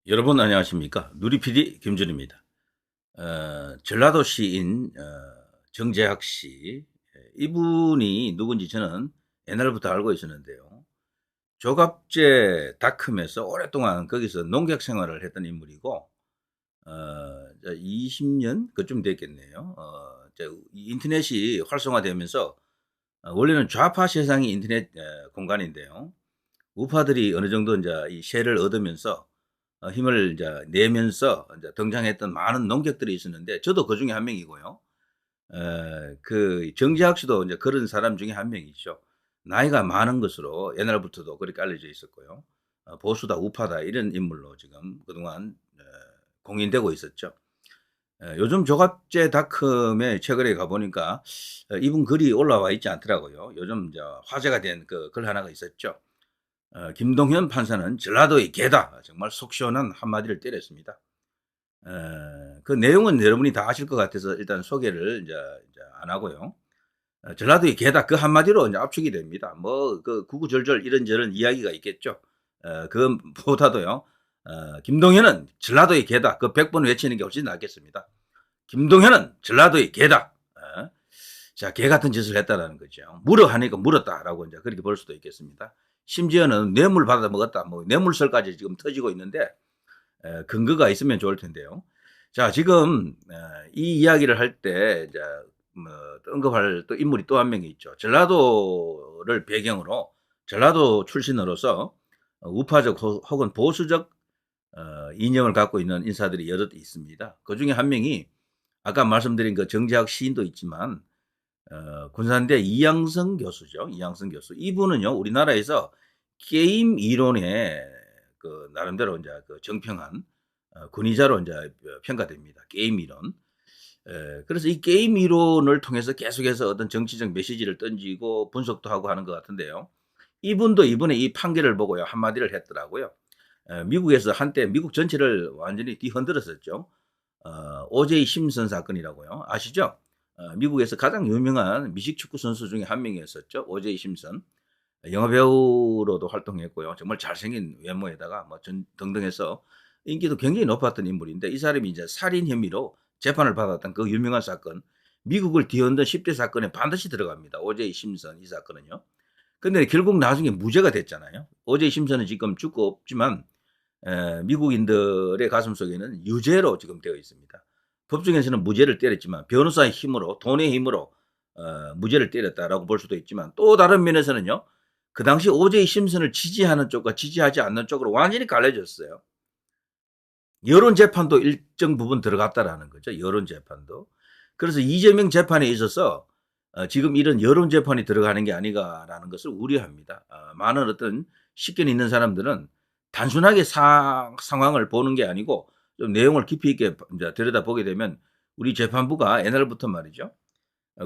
여러분 안녕하십니까? 누리PD 김준입니다. 전라도 시인 정재학 씨, 이분이 누군지 저는 옛날부터 알고 있었는데요. 조갑제닷컴에서 오랫동안 거기서 농객 생활을 했던 인물이고 20년 그쯤 됐겠네요. 이 인터넷이 활성화되면서 원래는 좌파 세상이 인터넷 공간인데요. 우파들이 어느 정도 이제 이 세를 얻으면서 힘을 이제 내면서 이제 등장했던 많은 논객들이 있었는데 저도 그중에 한 명이고요. 그 정재학 씨도 이제 그런 사람 중에 한 명이죠. 나이가 많은 것으로 옛날부터도 그렇게 알려져 있었고요. 보수다 우파다 이런 인물로 지금 그동안 공인되고 있었죠. 요즘 조갑제닷컴에 최근에 가 보니까 이분 글이 올라와 있지 않더라고요. 요즘 화제가 된 그 글 하나가 있었죠. 김동현 판사는 전라도의 개다. 정말 속 시원한 한마디를 때렸습니다. 그 내용은 여러분이 다 아실 것 같아서 일단 소개를 이제 안 하고요. 전라도의 개다. 그 한마디로 이제 압축이 됩니다. 뭐, 그 구구절절 이런저런 이야기가 있겠죠. 그것보다도요, 김동현은 전라도의 개다. 그 100번 외치는 게 훨씬 낫겠습니다. 김동현은 전라도의 개다. 자, 개 같은 짓을 했다라는 거죠. 물어 하니까 물었다라고 이제 그렇게 볼 수도 있겠습니다. 심지어는 뇌물 받아 먹었다, 뭐 뇌물설까지 지금 터지고 있는데 근거가 있으면 좋을 텐데요. 자, 지금 이 이야기를 할 때 이제 뭐 언급할 또 인물이 또 한 명이 있죠. 전라도를 배경으로 전라도 출신으로서 우파적 혹은 보수적 이념을 갖고 있는 인사들이 여럿 있습니다. 그 중에 한 명이 아까 말씀드린 그 정재학 시인도 있지만 군산대 이양성 교수죠. 이양성 교수. 이분은요, 우리나라에서 게임 이론에 그 나름대로 이제 그 정평한 권위자로 이제 평가됩니다. 게임 이론. 그래서 이 게임 이론을 통해서 계속해서 어떤 정치적 메시지를 던지고 분석도 하고 하는 것 같은데요. 이분도 이번에 이 판결을 보고요, 한마디를 했더라고요. 미국에서 한때 미국 전체를 완전히 뒤흔들었었죠. 오제이 심슨 사건이라고요. 아시죠? 미국에서 가장 유명한 미식 축구 선수 중에 한 명이었었죠. 오제이 심슨. 영화배우로도 활동했고요. 정말 잘생긴 외모에다가 뭐 등등해서 인기도 굉장히 높았던 인물인데 이 사람이 이제 살인 혐의로 재판을 받았던 그 유명한 사건, 미국을 뒤흔든 10대 사건에 반드시 들어갑니다. 오제이 심슨 이 사건은요. 근데 결국 나중에 무죄가 됐잖아요. 오제이 심슨은 지금 죽고 없지만 미국인들의 가슴 속에는 유죄로 지금 되어 있습니다. 법정에서는 무죄를 때렸지만 변호사의 힘으로 돈의 힘으로 무죄를 때렸다라고 볼 수도 있지만 또 다른 면에서는요. 그 당시 오제이 심슨을 지지하는 쪽과 지지하지 않는 쪽으로 완전히 갈라졌어요. 여론 재판도 일정 부분 들어갔다라는 거죠. 여론 재판도. 그래서 이재명 재판에 있어서 지금 이런 여론 재판이 들어가는 게 아닌가라는 것을 우려합니다. 많은 어떤 식견 있는 사람들은 단순하게 상황을 보는 게 아니고 좀 내용을 깊이 있게 이제 들여다보게 되면 우리 재판부가 옛날부터 말이죠.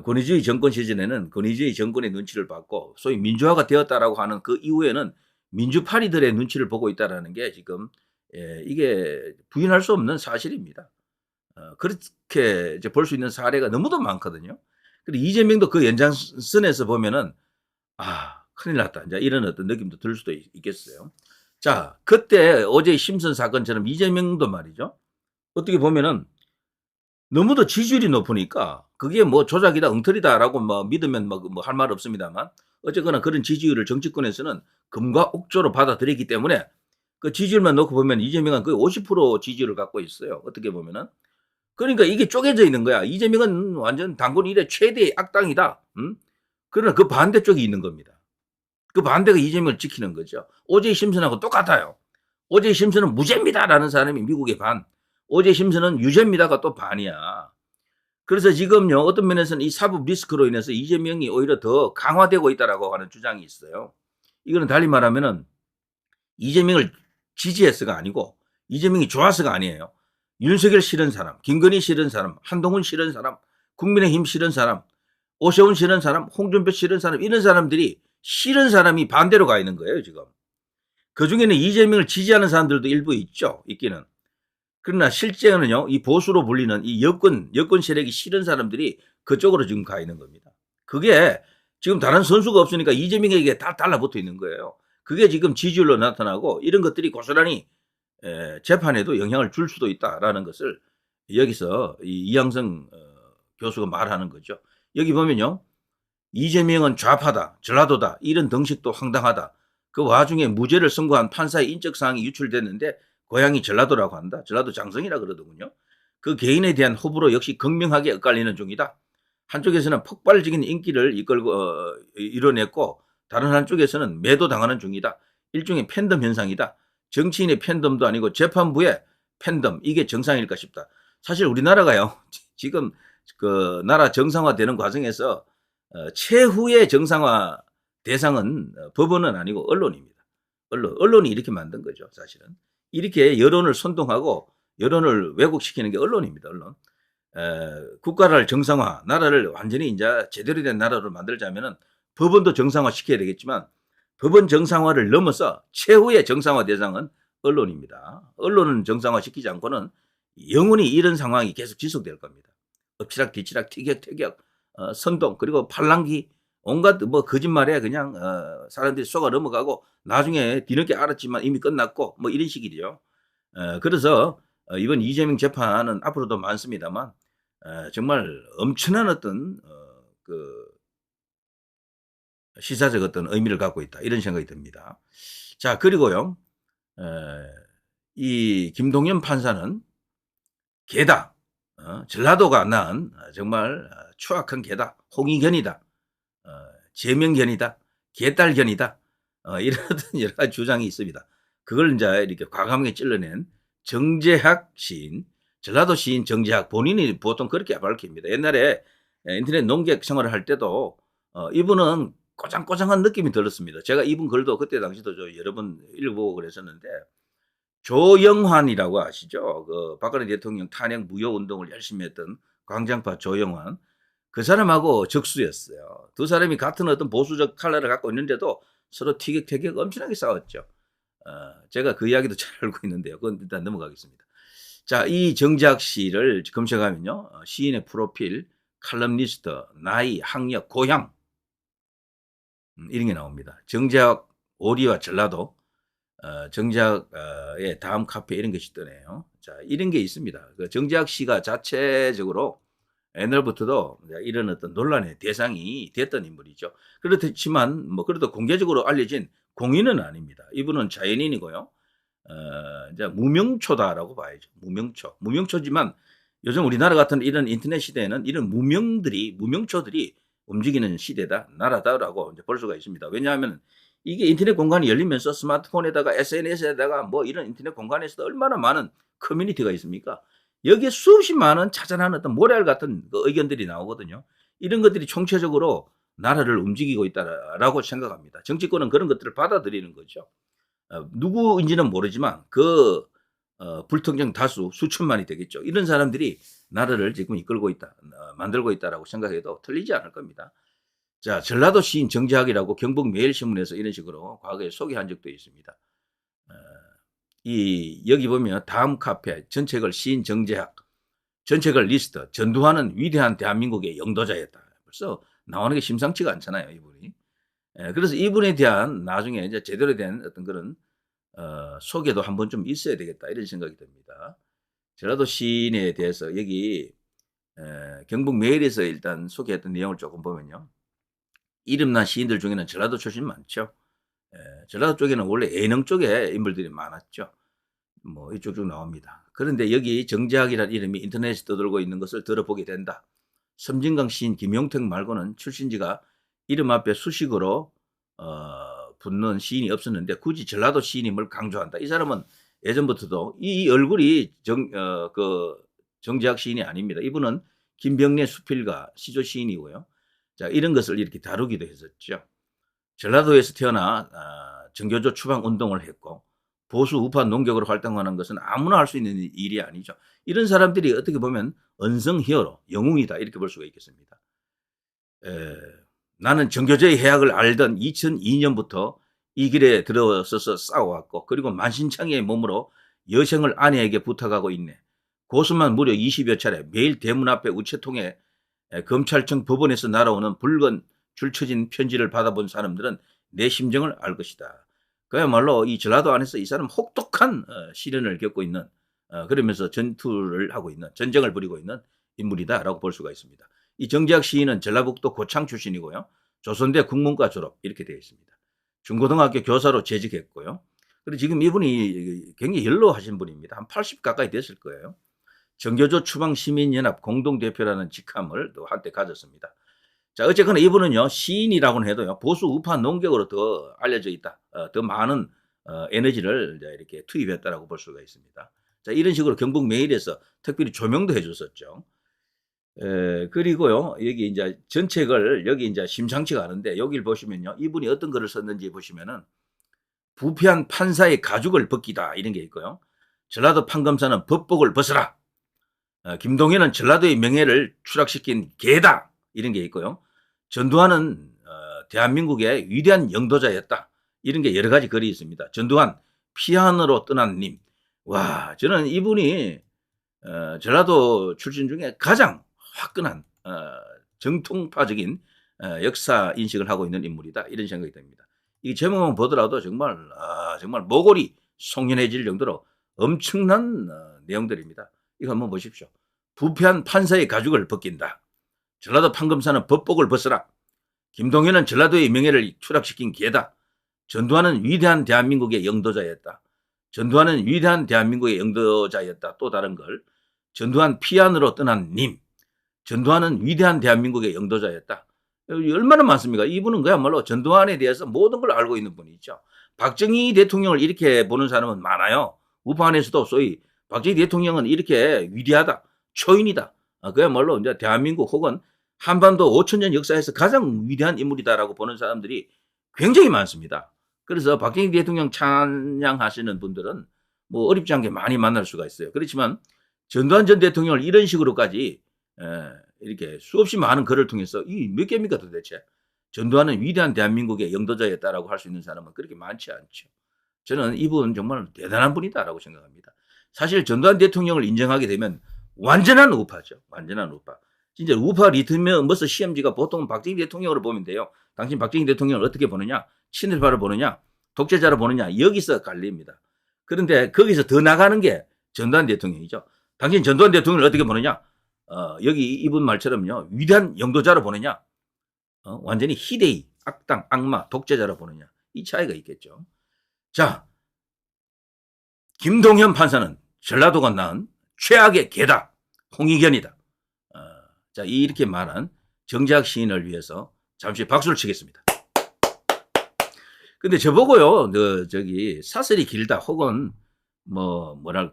권위주의 정권 시절에는 권위주의 정권의 눈치를 받고 소위 민주화가 되었다라고 하는 그 이후에는 민주파리들의 눈치를 보고 있다라는 게 지금 이게 부인할 수 없는 사실입니다. 그렇게 이제 볼 수 있는 사례가 너무도 많거든요. 그리고 이재명도 그 연장선에서 보면은 '아 큰일 났다.' 인제 이런 어떤 느낌도 들 수도 있겠어요. 자, 그때 어제 심슨 사건처럼 이재명도 말이죠. 어떻게 보면은 너무도 지지율이 높으니까 그게 뭐 '조작이다. 엉터리다.'라고 뭐 믿으면 뭐 할 말 없습니다만 어쨌거나 그런 지지율을 정치권에서는 금과 옥조로 받아들이기 때문에 그 지지율만 놓고 보면 이재명은 거의 50% 지지율을 갖고 있어요, 어떻게 보면은. 그러니까 이게 쪼개져 있는 거야. 이재명은 완전 당군 이래 최대의 악당이다. 그러나 그 반대쪽이 있는 겁니다. 그 반대가 이재명을 지키는 거죠. 오제이 심슨하고 똑같아요. 오제이 심슨은 무죄입니다라는 사람이 미국의 반. 오제이 심슨은 유죄입니다가 또 반이야. 그래서 지금요, 어떤 면에서는 이 사법 리스크로 인해서 이재명이 오히려 더 강화되고 있다라고 하는 주장이 있어요. 이거는 달리 말하면은 이재명을 지지해서가 아니고 이재명이 좋아서가 아니에요. 윤석열 싫은 사람, 김건희 싫은 사람, 한동훈 싫은 사람, 국민의힘 싫은 사람, 오세훈 싫은 사람, 홍준표 싫은 사람, 이런 사람들이 싫은 사람이 반대로 가 있는 거예요, 지금. 그 중에는 이재명을 지지하는 사람들도 일부 있죠, 있기는. 그러나 실제는요, 이 보수로 불리는 이 여권 세력이 싫은 사람들이 그쪽으로 지금 가 있는 겁니다. 그게 지금 다른 선수가 없으니까 이재명에게 다 달라붙어 있는 거예요. 그게 지금 지지율로 나타나고 이런 것들이 고스란히 재판에도 영향을 줄 수도 있다라는 것을 여기서 이양성 교수가 말하는 거죠. 여기 보면요. 이재명은 좌파다, 전라도다, 이런 덩식도 황당하다. 그 와중에 무죄를 선고한 판사의 인적사항이 유출됐는데 고향이 전라도라고 한다. 전라도 장성이라 그러더군요. 그 개인에 대한 호불호 역시 극명하게 엇갈리는 중이다. 한쪽에서는 폭발적인 인기를 이뤄냈고 다른 한쪽에서는 매도당하는 중이다. 일종의 팬덤 현상이다. 정치인의 팬덤도 아니고 재판부의 팬덤, 이게 정상일까 싶다. 사실 우리나라가요. 지금 그 나라 정상화되는 과정에서 최후의 정상화 대상은 법원은 아니고 언론입니다. 언론이 이렇게 만든 거죠, 사실은. 이렇게 여론을 선동하고 여론을 왜곡시키는 게 언론입니다, 언론. 국가를 정상화, 나라를 완전히 이제 제대로 된 나라로 만들자면은 법원도 정상화 시켜야 되겠지만 법원 정상화를 넘어서 최후의 정상화 대상은 언론입니다. 언론은 정상화 시키지 않고는 영원히 이런 상황이 계속 지속될 겁니다. 엎치락 뒤치락 티격태격 선동 그리고 팔랑기 온갖 뭐 거짓말에 그냥 사람들이 속아 넘어가고 나중에 뒤늦게 알았지만 이미 끝났고 뭐 이런 식이죠. 그래서 이번 이재명 재판은 앞으로도 많습니다만 정말 엄청난 어떤 그 시사적 어떤 의미를 갖고 있다 이런 생각이 듭니다. 자 그리고요 이 김동연 판사는 개다. 전라도가 낳은 정말 추악한 개다. 홍의견이다. 제명견이다. 개딸견이다. 이런 여러 가지 주장이 있습니다. 그걸 이제 이렇게 과감하게 찔러낸 정재학 시인, 전라도 시인 정재학 본인이 보통 그렇게 밝힙니다. 옛날에 인터넷 농객 생활을 할 때도 이분은 꼬장꼬장한 느낌이 들었습니다. 제가 이분 글도 그때 당시도 여러 번 읽어보고 그랬었는데 조영환이라고 아시죠? 그 박근혜 대통령 탄핵 무효 운동을 열심히 했던 광장파 조영환. 그 사람하고 적수였어요. 두 사람이 같은 어떤 보수적 칼라를 갖고 있는데도 서로 티격태격 엄청나게 싸웠죠. 제가 그 이야기도 잘 알고 있는데요. 그건 일단 넘어가겠습니다. 자, 이 정재학 씨를 검색하면요. 시인의 프로필, 칼럼니스트, 나이, 학력, 고향 이런 게 나옵니다. 정재학 오리와 전라도, 정재학의 다음 카페 이런 것이 뜨네요. 자, 이런 게 있습니다. 그 정재학 씨가 자체적으로 옛날부터도 이런 어떤 논란의 대상이 됐던 인물이죠. 그렇지만 뭐 그래도 공개적으로 알려진 공인은 아닙니다. 이분은 자연인이고요. 이제 무명초다라고 봐야죠. 무명초지만 요즘 우리나라 같은 이런 인터넷 시대에는 이런 무명초들이 움직이는 시대다, 나라다라고 이제 볼 수가 있습니다. 왜냐하면 이게 인터넷 공간이 열리면서 스마트폰에다가 SNS에다가 뭐 이런 인터넷 공간에서도 얼마나 많은 커뮤니티가 있습니까? 여기에 수없이 많은 자잘한 어떤 모래알 같은 그 의견들이 나오거든요. 이런 것들이 총체적으로 나라를 움직이고 있다라고 생각합니다. 정치권은 그런 것들을 받아들이는 거죠. 누구인지는 모르지만 그 불특정 다수 수천만이 되겠죠. 이런 사람들이 나라를 지금 이끌고 있다, 만들고 있다라고 생각해도 틀리지 않을 겁니다. 자, 전라도 시인 정재학이라고 경북 매일신문에서 이런 식으로 과거에 소개한 적도 있습니다. 여기 보면 다음 카페 전책을 시인 정재학, 전책을 리스트, 전두환은 위대한 대한민국의 영도자였다. 벌써 나오는 게 심상치가 않잖아요, 이분이. 그래서 이분에 대한 나중에 이제 제대로 된 어떤 그런 소개도 한번 좀 있어야 되겠다 이런 생각이 듭니다. 전라도 시인에 대해서 여기 경북 매일에서 일단 소개했던 내용을 조금 보면요. 이름난 시인들 중에는 전라도 출신 많죠. 전라도 쪽에는 원래 예능 쪽에 인물들이 많았죠. 뭐 이쪽 쭉 나옵니다. 그런데 여기 정재학이라는 이름이 인터넷에 떠돌고 있는 것을 들어보게 된다. 섬진강 시인 김용택 말고는 출신지가 이름 앞에 수식어로 붙는 시인이 없었는데 굳이 전라도 시인임을 강조한다. 이 사람은 예전부터도 이 얼굴이 정재학 시인이 아닙니다. 이분은 김병래 수필가 시조 시인이고요. 자, 이런 것을 이렇게 다루기도 했었죠. 전라도에서 태어나 정교조 추방 운동을 했고 보수 우파 농객으로 활동하는 것은 아무나 할 수 있는 일이 아니죠. 이런 사람들이 어떻게 보면 언성 히어로, 영웅이다 이렇게 볼 수가 있겠습니다. 나는 정교조의 해악을 알던 2002년부터 이 길에 들어서서 싸워왔고 그리고 만신창이의 몸으로 여성을 아내에게 부탁하고 있네. 고수만 무려 20여 차례 매일 대문 앞에 우체통에 검찰청 법원에서 날아오는 붉은 줄쳐진 편지를 받아본 사람들은 내 심정을 알 것이다. 그야말로 이 전라도 안에서 이 사람 혹독한 시련을 겪고 있는 그러면서 전투를 하고 있는 전쟁을 벌이고 있는 인물이다라고 볼 수가 있습니다. 이 정재학 시인은 전라북도 고창 출신이고요. 조선대 국문과 졸업 이렇게 되어 있습니다. 중고등학교 교사로 재직했고요. 그리고 지금 이분이 굉장히 연로하신 분입니다. 한 80 가까이 됐을 거예요. 정교조 추방시민연합 공동대표라는 직함을 또 한때 가졌습니다. 자, 어쨌거나 이분은요, 시인이라고는 해도요, 보수 우파 농객으로 더 알려져 있다. 더 많은 에너지를 이렇게 투입했다라고 볼 수가 있습니다. 자, 이런 식으로 경북 메일에서 특별히 조명도 해줬었죠. 그리고요, 여기 이제 전책을, 여기 이제 심상치가 않은데, 여기를 보시면요, 이분이 어떤 글을 썼는지 보시면은, 부패한 판사의 가죽을 벗기다, 이런 게 있고요. 전라도 판검사는 법복을 벗어라. 김동연은 전라도의 명예를 추락시킨 개다. 이런 게 있고요. 전두환은 대한민국의 위대한 영도자였다. 이런 게 여러 가지 글이 있습니다. 전두환 피안으로 떠난 님. 와, 저는 이분이 전라도 출신 중에 가장 화끈한 정통파적인 역사 인식을 하고 있는 인물이다. 이런 생각이 듭니다. 이 제목만 보더라도 정말 정말 모골이 송연해질 정도로 엄청난 내용들입니다. 이거 한번 보십시오. 부패한 판사의 가죽을 벗긴다. 전라도 판검사는 법복을 벗어라. 김동연은 전라도의 명예를 추락시킨 개다. 전두환은 위대한 대한민국의 영도자였다. 전두환은 위대한 대한민국의 영도자였다. 또 다른 걸. 전두환 피안으로 떠난 님. 전두환은 위대한 대한민국의 영도자였다. 얼마나 많습니까? 이분은 그야말로 전두환에 대해서 모든 걸 알고 있는 분이죠. 박정희 대통령을 이렇게 보는 사람은 많아요. 우파 안에서도 소위 박정희 대통령은 이렇게 위대하다. 초인이다. 그야말로 이제 대한민국 혹은 한반도 5천년 역사에서 가장 위대한 인물이다라고 보는 사람들이 굉장히 많습니다. 그래서 박정희 대통령 찬양하시는 분들은 뭐 어렵지 않게 많이 만날 수가 있어요. 그렇지만 전두환 전 대통령을 이런 식으로까지 이렇게 수없이 많은 글을 통해서 이 몇 개입니까 도대체? 전두환은 위대한 대한민국의 영도자였다라고 할 수 있는 사람은 그렇게 많지 않죠. 저는 이분 정말 대단한 분이다라고 생각합니다. 사실 전두환 대통령을 인정하게 되면 완전한 우파죠. 완전한 우파. 진짜 우파 리트머스 시험지가 보통 박정희 대통령으로 보면 돼요. 당신 박정희 대통령을 어떻게 보느냐? 친일파를 보느냐? 독재자로 보느냐? 여기서 갈립니다. 그런데 거기서 더 나가는 게 전두환 대통령이죠. 당신 전두환 대통령을 어떻게 보느냐? 여기 이분 말처럼요. 위대한 영도자로 보느냐? 완전히 희대의 악당, 악마, 독재자로 보느냐? 이 차이가 있겠죠. 자, 김동현 판사는 전라도가 낳은 최악의 개다. 홍익연이다. 자, 이렇게 말한 정재학 시인을 위해서 잠시 박수를 치겠습니다. 근데 저보고요, 저기 사설이 길다 혹은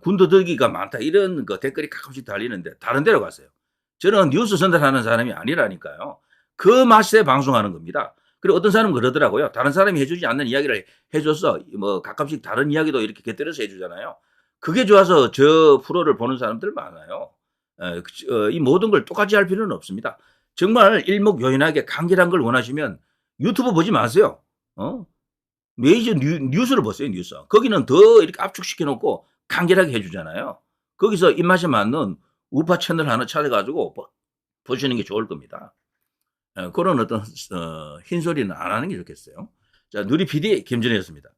군더더기가 많다 이런 거 댓글이 가끔씩 달리는데 다른 데로 가세요. 저는 뉴스 전달하는 사람이 아니라니까요. 그 맛에 방송하는 겁니다. 그리고 어떤 사람은 그러더라고요. 다른 사람이 해주지 않는 이야기를 해줘서 가끔씩 다른 이야기도 이렇게 곁들여서 해주잖아요. 그게 좋아서 저 프로를 보는 사람들 많아요. 이 모든 걸 똑같이 할 필요는 없습니다. 정말 일목요연하게 간결한 걸 원하시면 유튜브 보지 마세요. 메이저 뉴스를 보세요. 뉴스. 거기는 더 이렇게 압축시켜 놓고 간결하게 해주잖아요. 거기서 입맛에 맞는 우파 채널 하나 찾아가지고 보시는 게 좋을 겁니다. 그런 어떤 흰소리는 안 하는 게 좋겠어요. 자, 누리 PD 김준혜였습니다.